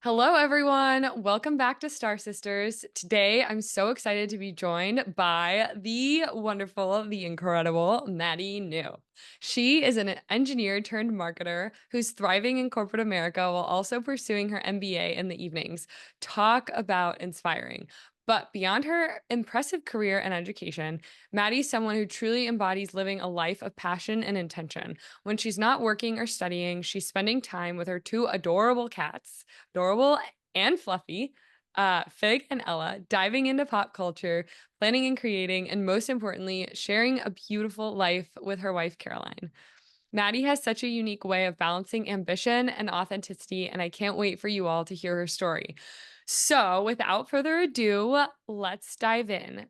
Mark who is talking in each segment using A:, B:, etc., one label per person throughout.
A: Hello, everyone. Welcome back to Star Sisters. Today, I'm so excited to be joined by the wonderful, the incredible Maddie Neu. She is an engineer turned marketer who's thriving in corporate America while also pursuing her MBA in the evenings. Talk about inspiring. But beyond her impressive career and education, Maddie's someone who truly embodies living a life of passion and intention. When she's not working or studying, she's spending time with her two adorable cats, adorable and fluffy, Fig and Ella, diving into pop culture, planning and creating, and most importantly, sharing a beautiful life with her wife, Caroline. Maddie has such a unique way of balancing ambition and authenticity, and I can't wait for you all to hear her story. So, without further ado, let's dive in.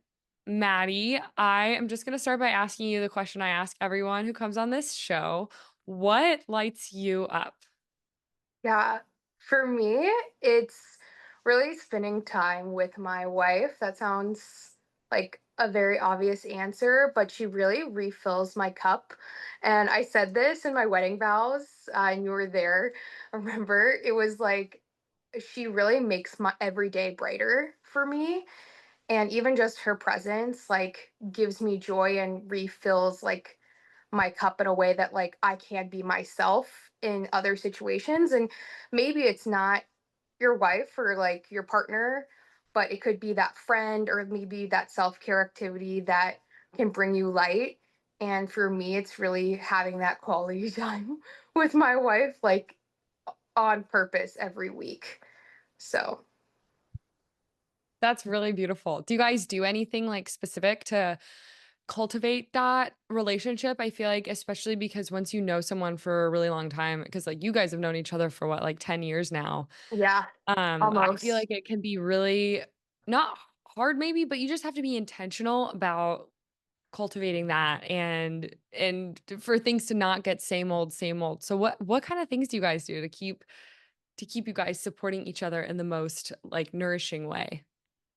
A: Maddie, I am just going to start by asking you the question I ask everyone who comes on this show. What lights you up?
B: Yeah, for me, it's really spending time with my wife. That sounds like a very obvious answer, but she really refills my cup. And I said this in my wedding vows, and you were there. Remember, it was like she really makes my every day brighter for me. And even just her presence, like, gives me joy and refills my cup in a way that I can be myself in other situations. And maybe it's not your wife or your partner, but it could be that friend or maybe that self-care activity that can bring you light. And for me, it's really having that quality time with my wife, on purpose every week. So
A: That's really beautiful. Do you guys do anything like specific to cultivate that relationship? I feel like, especially because once you know someone for a really long time, because like you guys have known each other for what, like 10 years now.
B: yeah,
A: I feel
B: almost.
A: like it can be really not hard maybe, but you just have to be intentional about cultivating that and for things to not get same old, same old. So what kind of things do you guys do to keep you guys supporting each other in the most like nourishing way?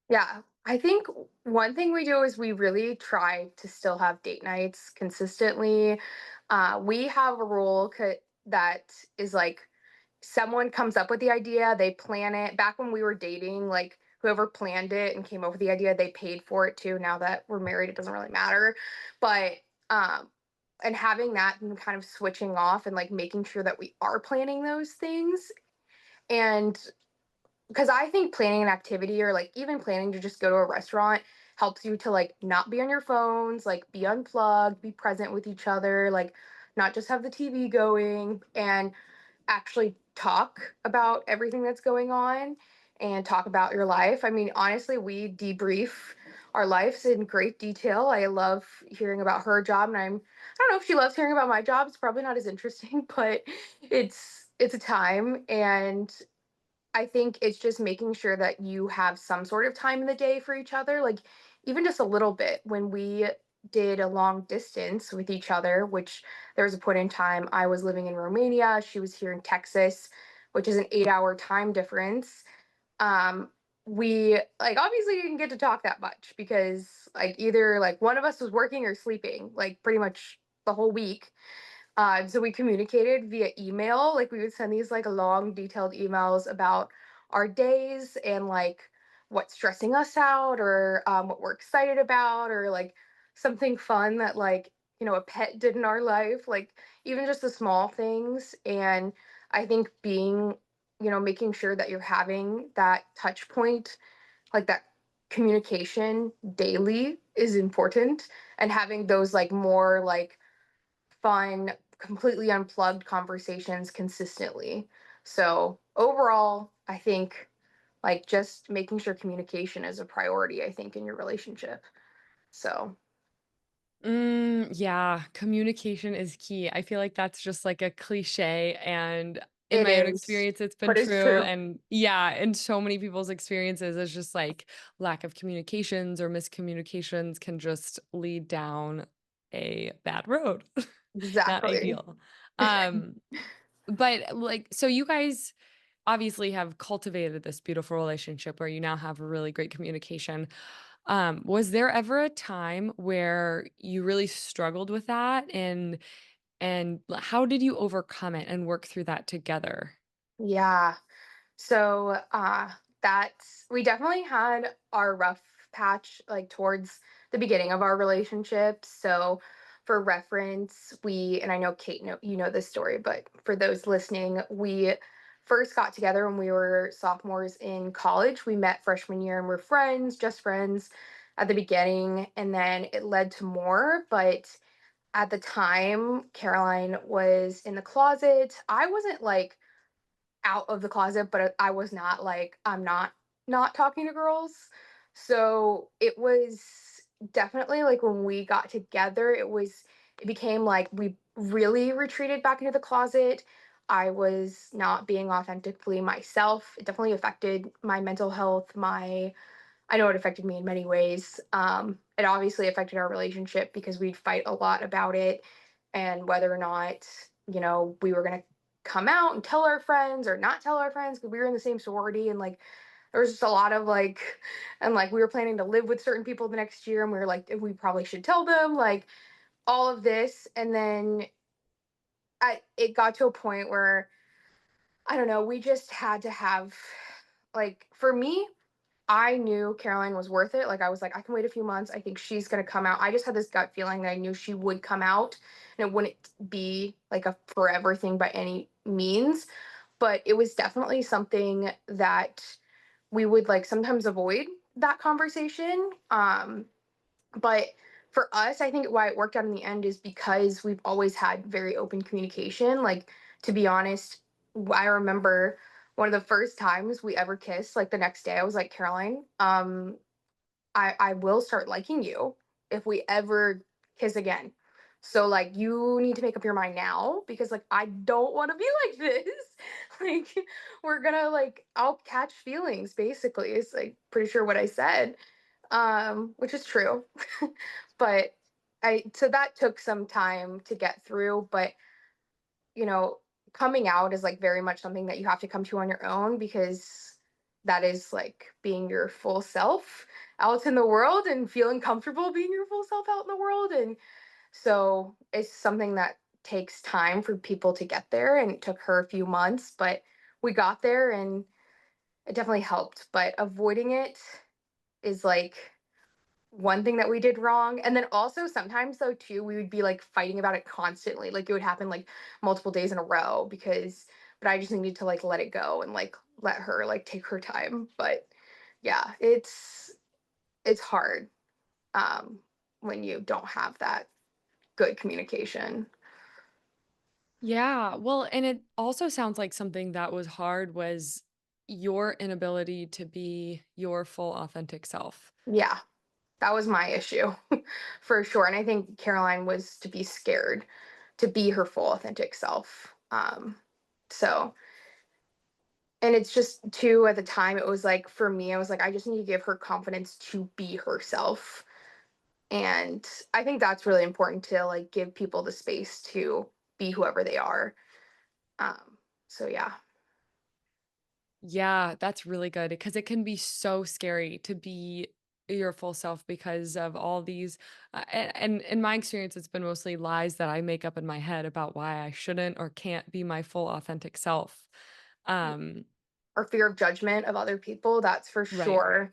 B: Yeah, I think one thing we do is we really try to still have date nights consistently. We have a rule that is like someone comes up with the idea, they plan it. Back when we were dating, like whoever planned it and came up with the idea, they paid for it too. Now that we're married, it doesn't really matter. But um and having that and kind of switching off and like making sure that we are planning those things and because I think planning an activity or like even planning to just go to a restaurant helps you to like not be on your phones, like be unplugged, be present with each other, like not just have the TV going and actually talk about everything that's going on and talk about your life. I mean, honestly, we debrief our lives in great detail. I love hearing about her job and I don't know if she loves hearing about my job. It's probably not as interesting, but it's a time and I think it's just making sure that you have some sort of time in the day for each other, like even just a little bit. When we did a long distance with each other, which there was a point in time I was living in Romania, she was here in Texas, which is an 8-hour time difference. Um, we like obviously didn't get to talk that much because like either like one of us was working or sleeping like pretty much the whole week. So we communicated via email. Like we would send these like long, detailed emails about our days and like what's stressing us out or what we're excited about or like something fun that a pet did in our life. Like even just the small things. And I think making sure that you're having that touch point, like that communication daily is important and having those like more like fun, completely unplugged conversations consistently. So overall, I think like just making sure communication is a priority, I think, in your relationship. So
A: Yeah, communication is key. I feel like that's just like a cliche, and in
B: it
A: my own
B: is,
A: experience, it's been
B: but it's
A: true.
B: true.
A: And yeah, in so many people's experiences, it's just like lack of communications or miscommunications can just lead down a bad road. Not
B: Exactly.
A: ideal. Um, but like, so you guys obviously have cultivated this beautiful relationship where you now have a really great communication. Was there ever a time where you really struggled with that and how did you overcome it and work through that together?
B: Yeah. So, that's we definitely had our rough patch like towards the beginning of our relationship. So, for reference, we and I know Kate know you know this story, but for those listening, we first got together when we were sophomores in college. We met freshman year and we're friends, just friends at the beginning, and then it led to more, but at the time, Caroline was in the closet. I wasn't like out of the closet, but I was not like, I'm not talking to girls. So it was definitely like when we got together, it became like we really retreated back into the closet. I was not being authentically myself. It definitely affected my mental health, my I know it affected me in many ways. It obviously affected our relationship because we'd fight a lot about it and whether or not, we were going to come out and tell our friends or not tell our friends because we were in the same sorority and like there was just a lot of like and like we were planning to live with certain people the next year and we were like if we probably should tell them like all of this and then it got to a point where I don't know, we just had to have like for me I knew Caroline was worth it. Like I was like, I can wait a few months. I think she's gonna come out. I just had this gut feeling that I knew she would come out and it wouldn't be like a forever thing by any means. But it was definitely something that we would like sometimes avoid that conversation. But for us, I think why it worked out in the end is because we've always had very open communication. Like, to be honest, I remember one of the first times we ever kissed, like the next day, I was like, Caroline, I will start liking you if we ever kiss again. So like you need to make up your mind now because like I don't want to be like this. Like we're gonna like I'll catch feelings basically. It's like pretty sure what I said. Which is true. But I so that took some time to get through, but you know, coming out is like very much something that you have to come to on your own because that is like being your full self out in the world and feeling comfortable being your full self out in the world. And so it's something that takes time for people to get there. And it took her a few months, but we got there and it definitely helped. But avoiding it is like one thing that we did wrong. And then also sometimes though too, we would be like fighting about it constantly. Like it would happen like multiple days in a row because but I just needed to like let it go and like let her like take her time. But yeah, it's hard when you don't have that good communication.
A: Yeah, well, and it also sounds like something that was hard was your inability to be your full authentic self.
B: Yeah, that was my issue for sure. And I think Caroline was to be scared to be her full authentic self. So and it's just too at the time it was like for me I was like I just need to give her confidence to be herself and I think that's really important to like give people the space to be whoever they are. So yeah.
A: Yeah, that's really good because it can be so scary to be your full self because of all these and in my experience it's been mostly lies that I make up in my head about why I shouldn't or can't be my full authentic self. Um
B: Or fear of judgment of other people, that's for
A: right.
B: sure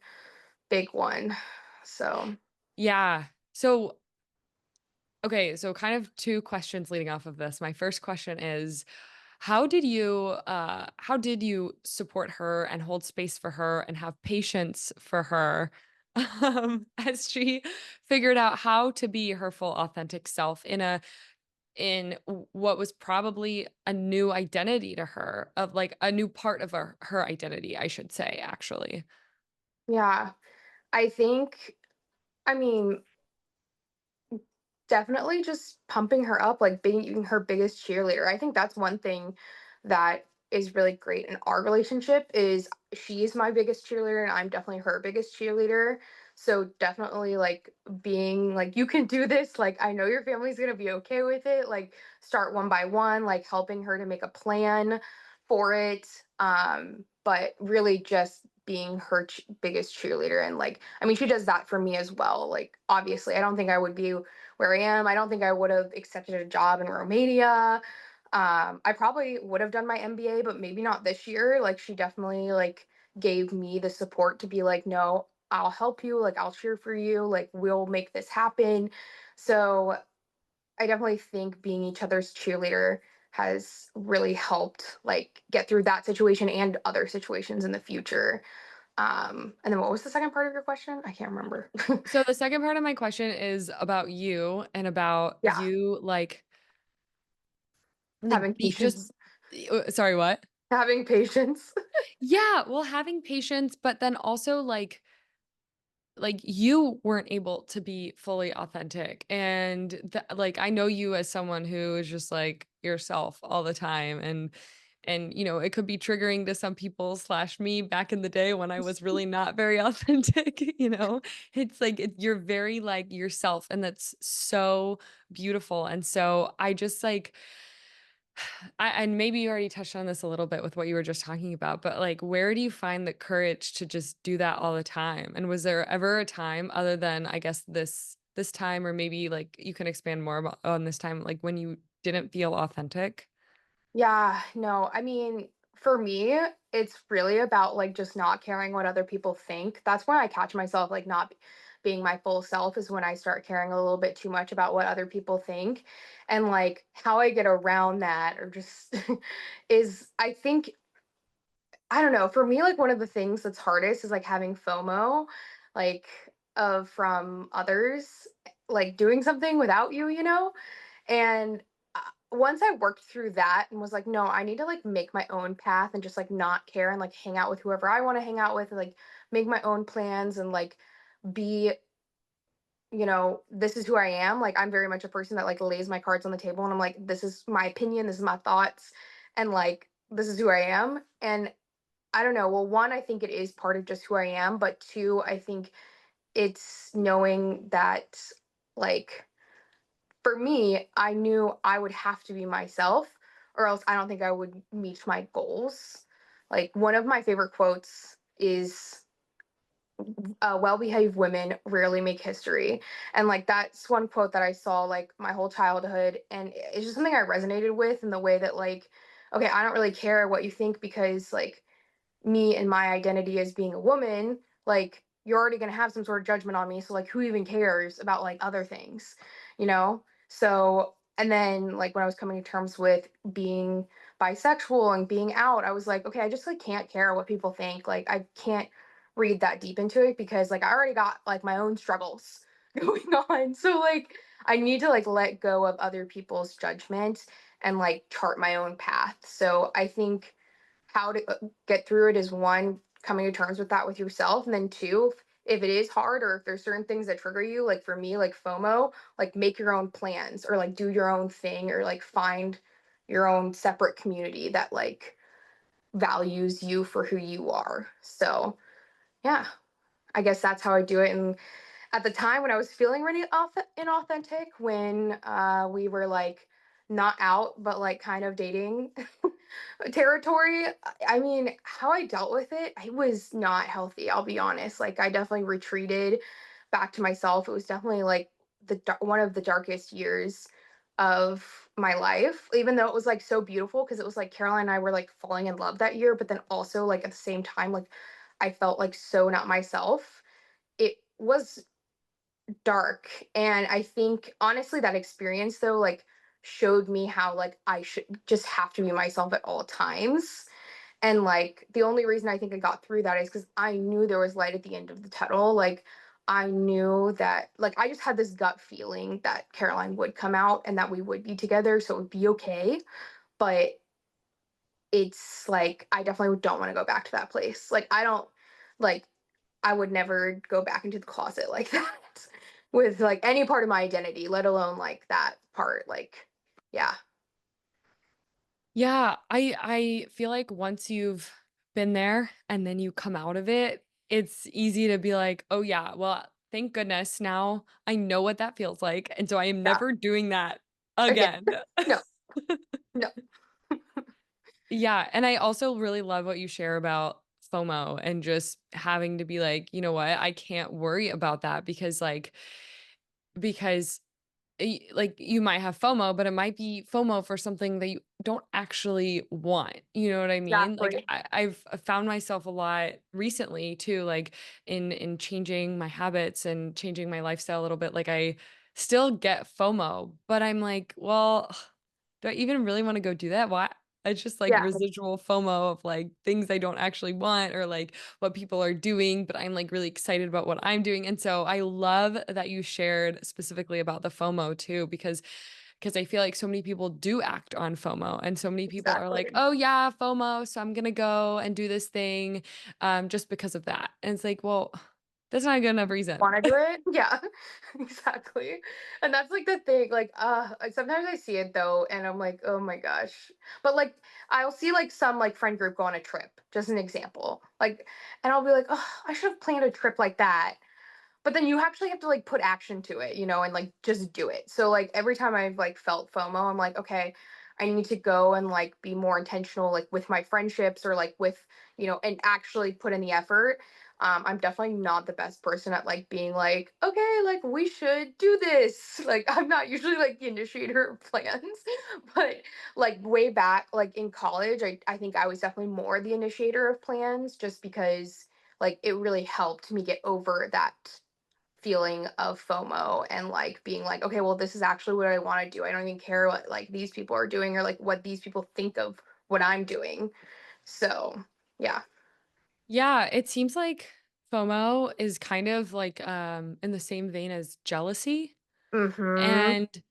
B: big one. So
A: Yeah. So okay, so kind of two questions leading off of this. My first question is how did you support her and hold space for her and have patience for her as she figured out how to be her full authentic self what was probably a new identity to her of like a new part of her identity, I should say actually.
B: yeah, I think I mean definitely just pumping her up, like being her biggest cheerleader. I think that's one thing that is really great in our relationship is she's my biggest cheerleader and I'm definitely her biggest cheerleader. So definitely like being like you can do this, like I know your family's going to be okay with it, like start one by one, like helping her to make a plan for it. But really just being her biggest cheerleader and like I mean she does that for me as well. Like obviously I don't think I would be where I am. I don't think I would have accepted a job in Romania I probably would have done my MBA, but maybe not this year. Like she definitely like gave me the support to be like, no, I'll help you, like I'll cheer for you, like we'll make this happen. So I definitely think being each other's cheerleader has really helped like get through that situation and other situations in the future. And then what was the second part of your question? I can't remember.
A: So the second part of my question is about you and about
B: Yeah,
A: you
B: having
A: be just
B: patience.
A: sorry, what?
B: Having patience.
A: Yeah, well, having patience, but then also like you weren't able to be fully authentic and like I know you as someone who is just like yourself all the time and you know it could be triggering to some people slash me back in the day when I was really not very authentic, you know. It's like you're very like yourself and that's so beautiful and so I just like and maybe you already touched on this a little bit with what you were just talking about, but like, where do you find the courage to just do that all the time? And was there ever a time other than, I guess, this time, or maybe like you can expand more about on this time, like when you didn't feel authentic?
B: Yeah, no, I mean, for me, it's really about like just not caring what other people think. That's when I catch myself like not being my full self is when I start caring a little bit too much about what other people think. And like how I get around that or just is I think I don't know, for me like one of the things that's hardest is like having FOMO like of from others like doing something without you, you know? And once I worked through that and was like, no, I need to like make my own path and just like not care and like hang out with whoever I want to hang out with and like make my own plans and like be, this is who I am. Like I'm very much a person that like lays my cards on the table and I'm like, this is my opinion, this is my thoughts, and like this is who I am. And I don't know. Well, one, I think it is part of just who I am, but two, I think it's knowing that like for me, I knew I would have to be myself or else I don't think I would meet my goals. Like one of my favorite quotes is well-behaved women rarely make history. And like that's one quote that I saw like my whole childhood and it's just something I resonated with in the way that like okay, I don't really care what you think because like me and my identity as being a woman, like you're already going to have some sort of judgment on me. So like who even cares about like other things, you know? So and then like when I was coming to terms with being bisexual and being out, I was like, okay, I just like can't care what people think. Like I can't read that deep into it because like I already got like my own struggles going on. So like I need to like let go of other people's judgment and like chart my own path. So I think how to get through it is one, coming to terms with that with yourself, and then two, if it is hard or if there's certain things that trigger you, like for me, like FOMO, like make your own plans or like do your own thing or like find your own separate community that like values you for who you are. So yeah, I guess that's how I do it. And at the time when I was feeling really inauthentic, when we were like not out, but like kind of dating territory, I mean, how I dealt with it, it was not healthy. I'll be honest. Like, I definitely retreated back to myself. It was definitely like one of the darkest years of my life, even though it was like so beautiful because it was like Caroline and I were like falling in love that year, but then also like at the same time, like I felt like so not myself. It was dark. And I think honestly that experience though like showed me how like I should just have to be myself at all times. And like the only reason I think I got through that is cuz I knew there was light at the end of the tunnel. Like I knew that like I just had this gut feeling that Caroline would come out and that we would be together so it would be okay. But it's like I definitely don't want to go back to that place. Like I don't like I would never go back into the closet like that with like any part of my identity, let alone like that part. Like, yeah,
A: Yeah, I feel like once you've been there and then you come out of it, it's easy to be like, "Oh yeah, well, thank goodness now I know what that feels like, and so I am
B: yeah.
A: never doing that
B: Again,
A: again."
B: no, no,
A: Yeah, and I also really love what you share about FOMO and just having to be like, "You know what? I can't worry about that because, like because like you might have FOMO, but it might be FOMO for something that you don't actually want. You know what I mean? Like
B: Exactly.
A: I've found myself a lot recently too, like in changing my habits and changing my lifestyle a little bit. Like I still get FOMO, but I'm like, well, do I even really want to go do that? Why? It's just like
B: Yeah,
A: residual FOMO of like things I don't actually want or like what people are doing, but I'm like really excited about what I'm doing. And so I love that you shared specifically about the FOMO too, because I feel like so many people do act on FOMO and so many people are like,
B: exactly.
A: oh yeah, FOMO. So I'm going to go and do this thing just because of that. And it's like, well, that's not a good enough reason.
B: Wanna do it? Yeah, exactly. And that's like the thing, like, sometimes I see it though, and I'm like, oh my gosh. But like, I'll see like some like friend group go on a trip, just an example. Like, and I'll be like, oh, I should have planned a trip like that. But then you actually have to like put action to it, and like just do it. So like every time I've like felt FOMO, I'm like, okay, I need to go and like be more intentional, like with my friendships or like with, and actually put in the effort. I'm definitely not the best person at like being like, okay, like we should do this. Like I'm not usually like the initiator of plans, but like way back, like in college, I think I was definitely more the initiator of plans just because like it really helped me get over that feeling of FOMO and like being like, okay, well, this is actually what I want to do. I don't even care what like these people are doing or like what these people think of what I'm doing. So, yeah.
A: Yeah, it seems like FOMO is kind of like in the same vein as jealousy.
B: Mhm.
A: And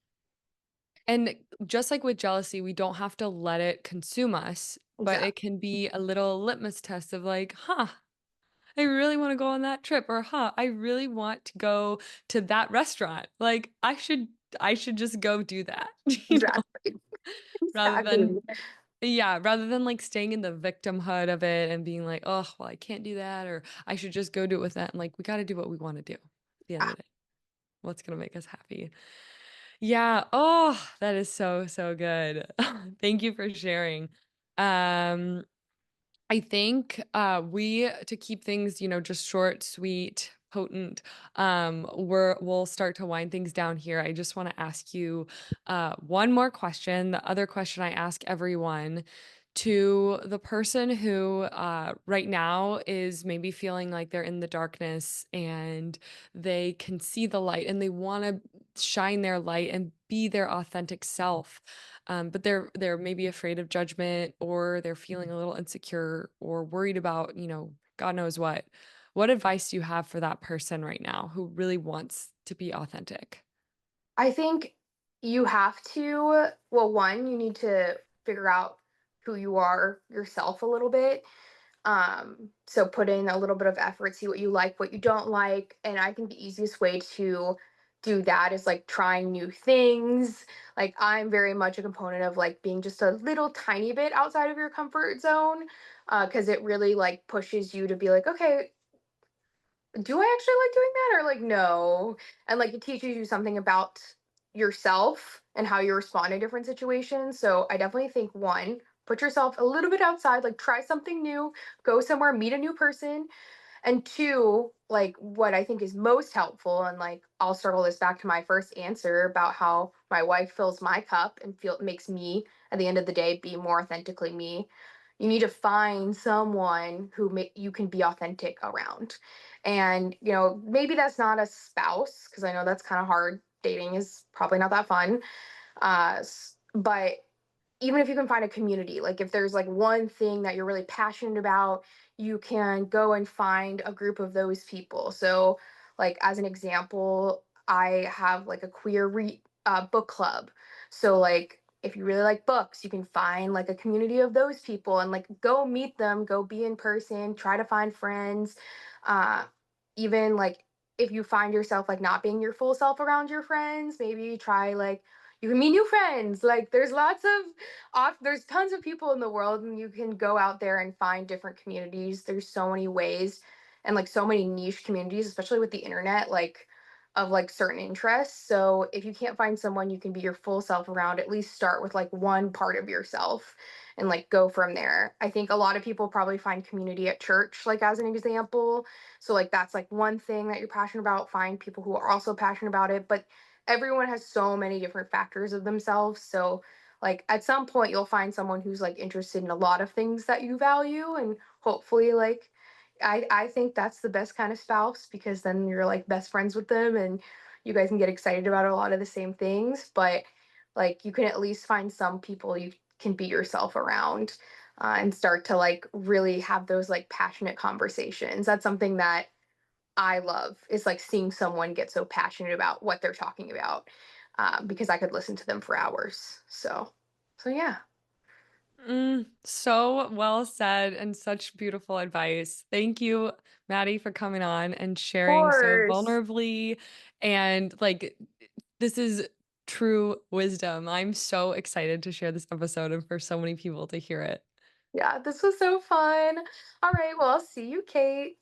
A: and just like with jealousy, we don't have to let it consume us, but it
B: Exactly.
A: can be a little litmus test of like, huh, I really want to go on that trip or huh, I really want to go to that restaurant. Like I should just go do that,
B: Exactly.
A: rather than
B: Exactly.
A: yeah, rather than like staying in the victimhood of it and being like, "Oh, well, I can't do that," or "I should just go do it with that." And like, we got to do what we want to do at the end
B: Yeah.
A: of the day. What's gonna make us happy? Yeah. Oh, that is so, so good. Thank you for sharing. Um, I think we to keep things, just short, sweet, potent. We'll start to wind things down here. I just want to ask you one more question. The other question I ask everyone to the person who right now is maybe feeling like they're in the darkness and they can see the light and they want to shine their light and be their authentic self, but they're maybe afraid of judgment or they're feeling a little insecure or worried about, God knows what. What advice do you have for that person right now who really wants to be authentic?
B: I think you have to, well, one, you need to figure out who you are yourself a little bit. So put in a little bit of effort, see what you like, what you don't like. And I think the easiest way to do that is like trying new things. Like I'm very much a component of like being just a little tiny bit outside of your comfort zone. Because it really like pushes you to be like, okay, do I actually like doing that or like no? And like it teaches you something about yourself and how you respond in different situations. So I definitely think one, put yourself a little bit outside, like try something new, go somewhere, meet a new person. And two, like what I think is most helpful, and like I'll circle this back to my first answer about how my wife fills my cup and feel makes me at the end of the day be more authentically me. You need to find someone who you can be authentic around. And, maybe that's not a spouse, because I know that's kind of hard. Dating is probably not that fun. But even if you can find a community, like if there's like one thing that you're really passionate about, you can go and find a group of those people. So, like as an example, I have like a book club. So, like if you really like books, you can find like a community of those people and like go meet them, go be in person, try to find friends. Uh, Even like if you find yourself like not being your full self around your friends, maybe try like you can meet new friends. Like there's lots of there's tons of people in the world and you can go out there and find different communities. There's so many ways and like so many niche communities, especially with the internet, like of like certain interests. So if you can't find someone you can be your full self around, at least start with like one part of yourself and like go from there. I think a lot of people probably find community at church, like as an example. So like that's like one thing that you're passionate about. Find people who are also passionate about it. But everyone has so many different factors of themselves. So like at some point you'll find someone who's like interested in a lot of things that you value, and hopefully like I think that's the best kind of spouse, because then you're like best friends with them and you guys can get excited about a lot of the same things. But like you can at least find some people you can be yourself around, and start to like really have those like passionate conversations. That's something that I love, is like seeing someone get so passionate about what they're talking about, because I could listen to them for hours. So yeah.
A: So well said and such beautiful advice. Thank you, Maddie, for coming on and
B: Of
A: sharing so
B: course.
A: vulnerably. And like, this is true wisdom. I'm so excited to share this episode and for so many people to hear it.
B: Yeah, this was so fun. All right, well, I'll see you, Kate.